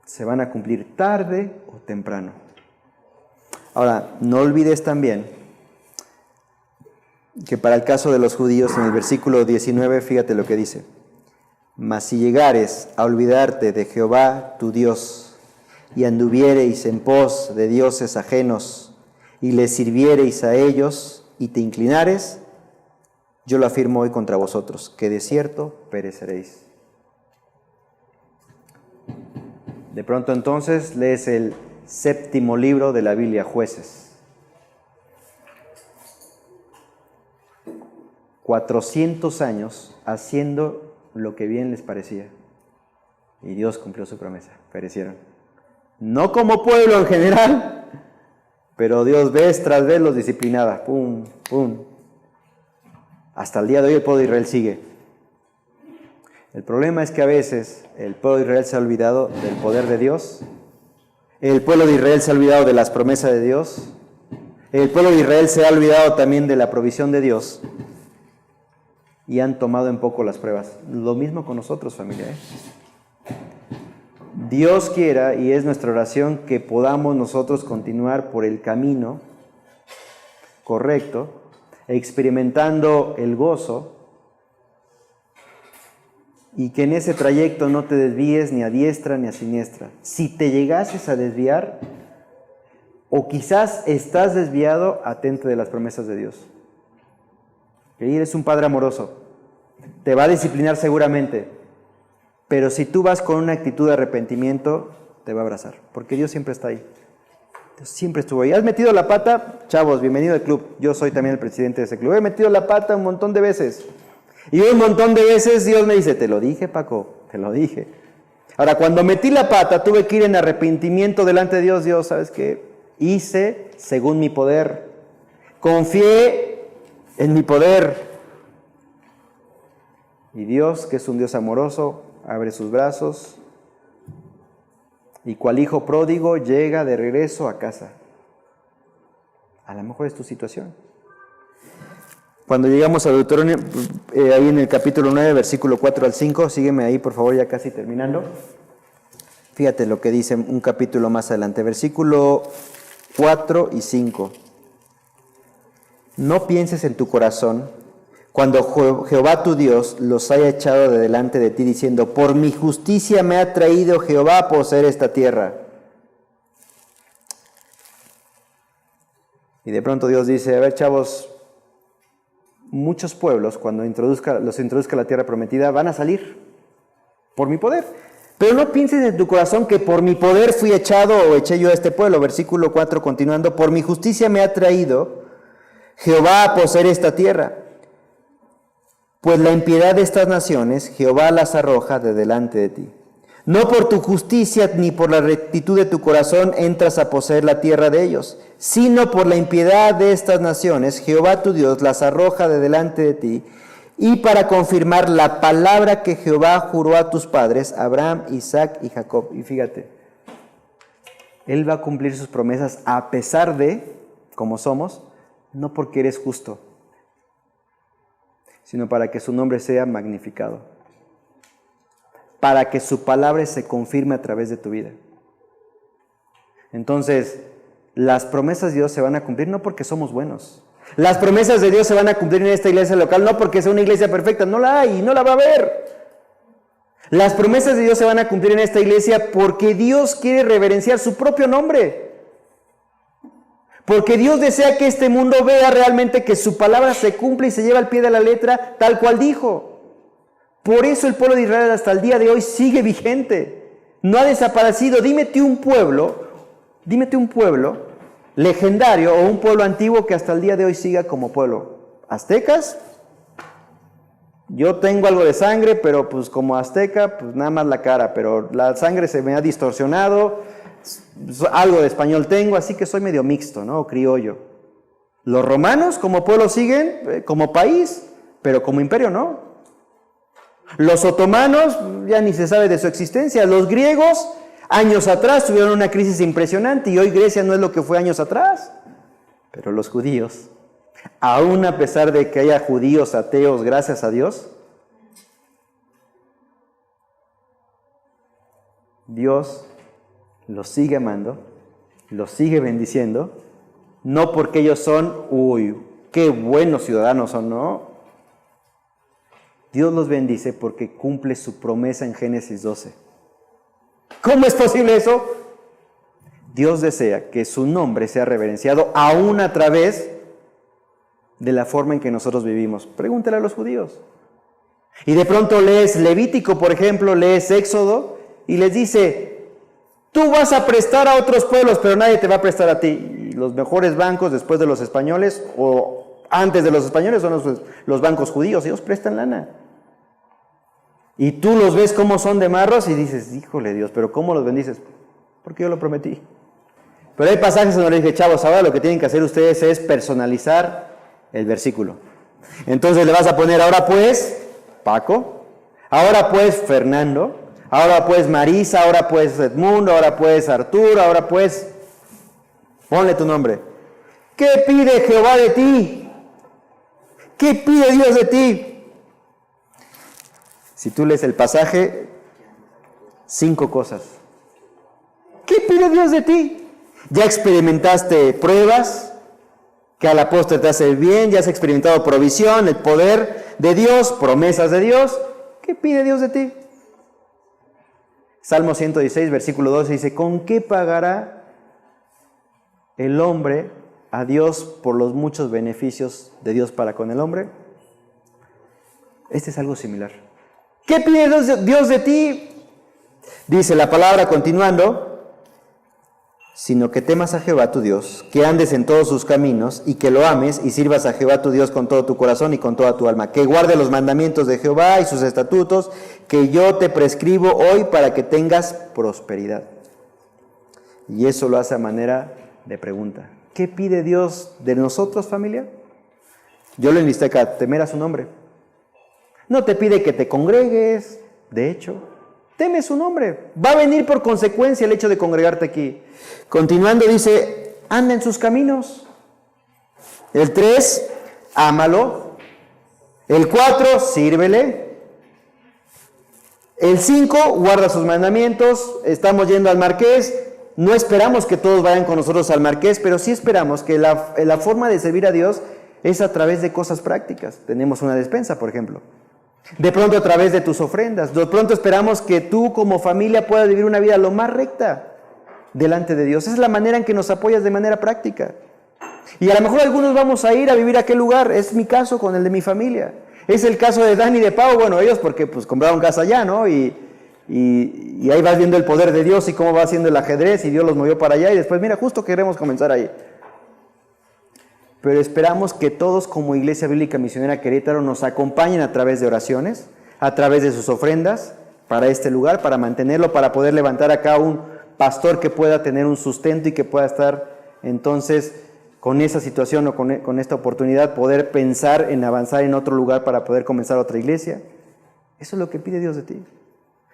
[SPEAKER 1] se van a cumplir tarde o temprano. Ahora, no olvides también que para el caso de los judíos, en el versículo 19, fíjate lo que dice. Mas si llegares a olvidarte de Jehová tu Dios, y anduviereis en pos de dioses ajenos, y les sirviereis a ellos, y te inclinares, yo lo afirmo hoy contra vosotros, que de cierto pereceréis. De pronto entonces lees el 7º libro de la Biblia, Jueces. 400 años haciendo lo que bien les parecía. Y Dios cumplió su promesa, perecieron. No como pueblo en general, pero Dios vez tras vez los disciplinaba. Pum, pum. Hasta el día de hoy el pueblo de Israel sigue. El problema es que a veces el pueblo de Israel se ha olvidado del poder de Dios. El pueblo de Israel se ha olvidado de las promesas de Dios. El pueblo de Israel se ha olvidado también de la provisión de Dios. Y han tomado en poco las pruebas. Lo mismo con nosotros, familia. Dios quiera, y es nuestra oración, que podamos nosotros continuar por el camino correcto, experimentando el gozo, y que en ese trayecto no te desvíes ni a diestra ni a siniestra. Si te llegases a desviar, o quizás estás desviado, atente de las promesas de Dios. Que eres un padre amoroso, te va a disciplinar seguramente, pero si tú vas con una actitud de arrepentimiento, te va a abrazar, porque Dios siempre está ahí. Dios siempre estuvo ahí. ¿Has metido la pata? Chavos, bienvenido al club. Yo soy también el presidente de ese club. He metido la pata un montón de veces. Y un montón de veces Dios me dice, te lo dije, Paco, te lo dije. Ahora, cuando metí la pata, tuve que ir en arrepentimiento delante de Dios. Dios, ¿sabes qué? Hice según mi poder. Confié en mi poder. Y Dios, que es un Dios amoroso, abre sus brazos y cual hijo pródigo llega de regreso a casa. A lo mejor es tu situación. Cuando llegamos a Deuteronomio, ahí en el capítulo 9, versículo 4 al 5, sígueme ahí por favor, ya casi terminando. Fíjate lo que dice un capítulo más adelante, versículo 4 y 5. No pienses en tu corazón cuando Jehová tu Dios los haya echado de delante de ti, diciendo, por mi justicia me ha traído Jehová a poseer esta tierra. Y de pronto Dios dice, a ver chavos, muchos pueblos cuando los introduzca a la tierra prometida van a salir por mi poder. Pero no pienses en tu corazón que por mi poder fui echado o eché yo a este pueblo. Versículo 4 continuando, por mi justicia me ha traído Jehová a poseer esta tierra. Pues la impiedad de estas naciones, Jehová las arroja de delante de ti. No por tu justicia ni por la rectitud de tu corazón entras a poseer la tierra de ellos, sino por la impiedad de estas naciones, Jehová tu Dios las arroja de delante de ti, y para confirmar la palabra que Jehová juró a tus padres, Abraham, Isaac y Jacob. Y fíjate, Él va a cumplir sus promesas a pesar de, como somos, no porque eres justo, sino para que su nombre sea magnificado, para que su palabra se confirme a través de tu vida. Entonces, las promesas de Dios se van a cumplir no porque somos buenos. Las promesas de Dios se van a cumplir en esta iglesia local no porque sea una iglesia perfecta, no la hay, no la va a haber. Las promesas de Dios se van a cumplir en esta iglesia porque Dios quiere reverenciar su propio nombre. Porque Dios desea que este mundo vea realmente que su palabra se cumple y se lleva al pie de la letra tal cual dijo. Por eso el pueblo de Israel hasta el día de hoy sigue vigente. No ha desaparecido. Dime un pueblo legendario o un pueblo antiguo que hasta el día de hoy siga como pueblo. ¿Aztecas? Yo tengo algo de sangre, pero pues como azteca, pues nada más la cara, pero la sangre se me ha distorsionado, algo de español tengo, así que soy medio mixto, ¿no? O criollo. Los romanos como pueblo siguen como país, pero como imperio no. Los otomanos ya ni se sabe de su existencia. Los griegos años atrás tuvieron una crisis impresionante y hoy Grecia no es lo que fue años atrás. Pero los judíos, aún a pesar de que haya judíos ateos, gracias a Dios, Dios los sigue amando, los sigue bendiciendo, no porque ellos son, qué buenos ciudadanos son, no. Dios los bendice porque cumple su promesa en Génesis 12. ¿Cómo es posible eso? Dios desea que su nombre sea reverenciado aún a través de la forma en que nosotros vivimos. Pregúntale a los judíos. Y de pronto lees Levítico, por ejemplo, lees Éxodo y les dice, tú vas a prestar a otros pueblos, pero nadie te va a prestar a ti. Y los mejores bancos después de los españoles o antes de los españoles son los bancos judíos, ellos prestan lana. Y tú los ves cómo son de marros y dices, híjole Dios, pero ¿cómo los bendices? Porque yo lo prometí. Pero hay pasajes donde les dije, chavos, ahora lo que tienen que hacer ustedes es personalizar el versículo. Entonces le vas a poner, ahora pues, Paco, ahora pues, Fernando, ahora pues, Marisa, ahora pues, Edmundo, ahora pues, Arturo, ahora pues, ponle tu nombre. ¿Qué pide Jehová de ti? ¿Qué pide Dios de ti? Si tú lees el pasaje, 5 cosas. ¿Qué pide Dios de ti? ¿Ya experimentaste pruebas que a la postre te hace bien? ¿Ya has experimentado provisión, el poder de Dios, promesas de Dios? ¿Qué pide Dios de ti? Salmo 116, versículo 12 dice, ¿con qué pagará el hombre a Dios por los muchos beneficios de Dios para con el hombre? Este es algo similar. ¿Qué pide Dios de ti? Dice la palabra continuando, sino que temas a Jehová tu Dios, que andes en todos sus caminos y que lo ames y sirvas a Jehová tu Dios con todo tu corazón y con toda tu alma, que guarde los mandamientos de Jehová y sus estatutos que yo te prescribo hoy para que tengas prosperidad. Y eso lo hace a manera de pregunta. ¿Qué pide Dios de nosotros, familia? Yo lo enlisté acá, temer a su nombre. No te pide que te congregues, de hecho, teme su nombre. Va a venir por consecuencia el hecho de congregarte aquí. Continuando dice, anda en sus caminos. El 3, ámalo. El 4, sírvele. El 5, guarda sus mandamientos. Estamos yendo al Marqués. No esperamos que todos vayan con nosotros al Marqués, pero sí esperamos que la forma de servir a Dios es a través de cosas prácticas. Tenemos una despensa, por ejemplo. De pronto a través de tus ofrendas. De pronto esperamos que tú como familia puedas vivir una vida lo más recta delante de Dios. Esa es la manera en que nos apoyas de manera práctica. Y a lo mejor algunos vamos a ir a vivir a aquel lugar. Es mi caso con el de mi familia. Es el caso de Dani y de Pau. Bueno, ellos porque pues compraron casa allá, ¿no? Y ahí vas viendo el poder de Dios y cómo va haciendo el ajedrez y Dios los movió para allá y después, mira, justo queremos comenzar ahí. Pero esperamos que todos como Iglesia Bíblica Misionera Querétaro nos acompañen a través de oraciones, a través de sus ofrendas para este lugar, para mantenerlo, para poder levantar acá un pastor que pueda tener un sustento y que pueda estar entonces con esa situación o con esta oportunidad, poder pensar en avanzar en otro lugar para poder comenzar otra iglesia. Eso es lo que pide Dios de ti.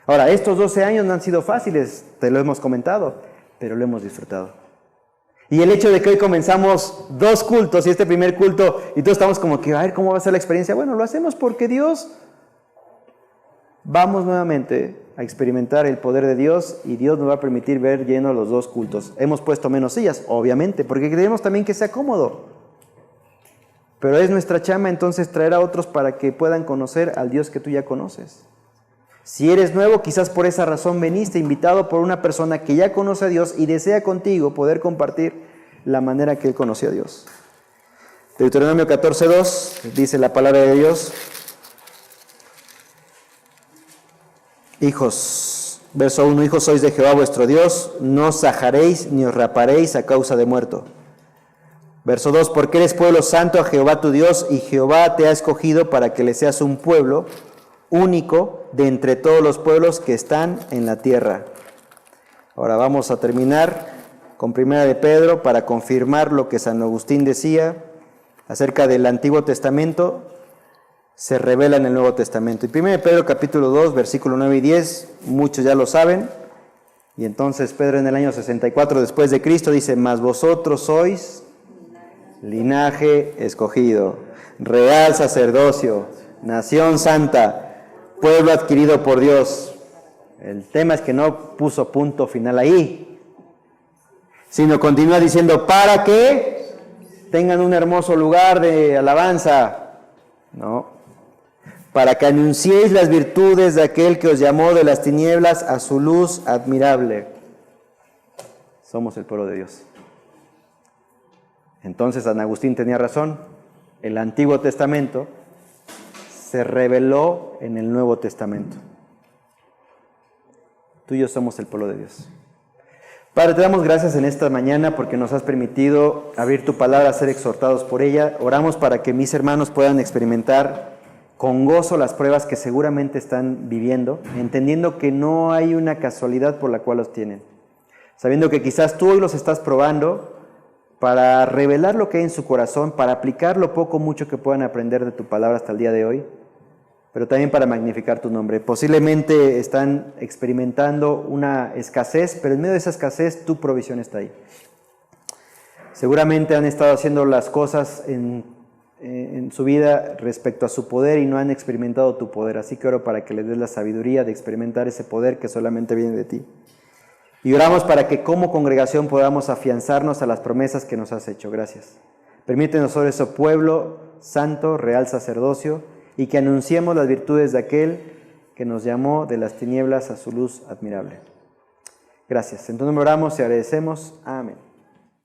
[SPEAKER 1] Ahora, estos 12 años no han sido fáciles, te lo hemos comentado, pero lo hemos disfrutado. Y el hecho de que hoy comenzamos 2 cultos y este primer culto y todos estamos como que, a ver, ¿cómo va a ser la experiencia? Bueno, lo hacemos porque Dios, vamos nuevamente a experimentar el poder de Dios y Dios nos va a permitir ver llenos los 2 cultos. Hemos puesto menos sillas, obviamente, porque queremos también que sea cómodo. Pero es nuestra chamba entonces traer a otros para que puedan conocer al Dios que tú ya conoces. Si eres nuevo, quizás por esa razón veniste invitado por una persona que ya conoce a Dios y desea contigo poder compartir la manera que él conoció a Dios. Deuteronomio 14:2 dice la palabra de Dios. Hijos, verso 1, hijos sois de Jehová vuestro Dios, no os sajaréis ni os raparéis a causa de muerto. Verso 2, porque eres pueblo santo a Jehová tu Dios, y Jehová te ha escogido para que le seas un pueblo único de entre todos los pueblos que están en la tierra. Ahora vamos a terminar con Primera de Pedro para confirmar lo que San Agustín decía acerca del Antiguo Testamento, se revela en el Nuevo Testamento. Y 1 Pedro capítulo 2, versículo 9 y 10, muchos ya lo saben, y entonces Pedro en el año 64 después de Cristo dice, mas vosotros sois linaje escogido, real sacerdocio, nación santa, pueblo adquirido por Dios. El tema es que no puso punto final ahí, sino continúa diciendo, para que tengan un hermoso lugar de alabanza, ¿no? Para que anunciéis las virtudes de aquel que os llamó de las tinieblas a su luz admirable. Somos el pueblo de Dios. Entonces San Agustín tenía razón. El Antiguo Testamento se reveló en el Nuevo Testamento. Tú y yo somos el pueblo de Dios. Padre, te damos gracias en esta mañana porque nos has permitido abrir tu palabra, ser exhortados por ella. Oramos para que mis hermanos puedan experimentar con gozo las pruebas que seguramente están viviendo, entendiendo que no hay una casualidad por la cual los tienen. Sabiendo que quizás tú hoy los estás probando para revelar lo que hay en su corazón, para aplicar lo poco o mucho que puedan aprender de tu palabra hasta el día de hoy, pero también para magnificar tu nombre. Posiblemente están experimentando una escasez, pero en medio de esa escasez tu provisión está ahí. Seguramente han estado haciendo las cosas en su vida respecto a su poder y no han experimentado tu poder. Así que oro para que les des la sabiduría de experimentar ese poder que solamente viene de ti. Y oramos para que como congregación podamos afianzarnos a las promesas que nos has hecho. Gracias. Permítenos sobre ese pueblo santo, real sacerdocio, y que anunciemos las virtudes de aquel que nos llamó de las tinieblas a su luz admirable. Gracias. En tu nombre oramos y agradecemos. Amén.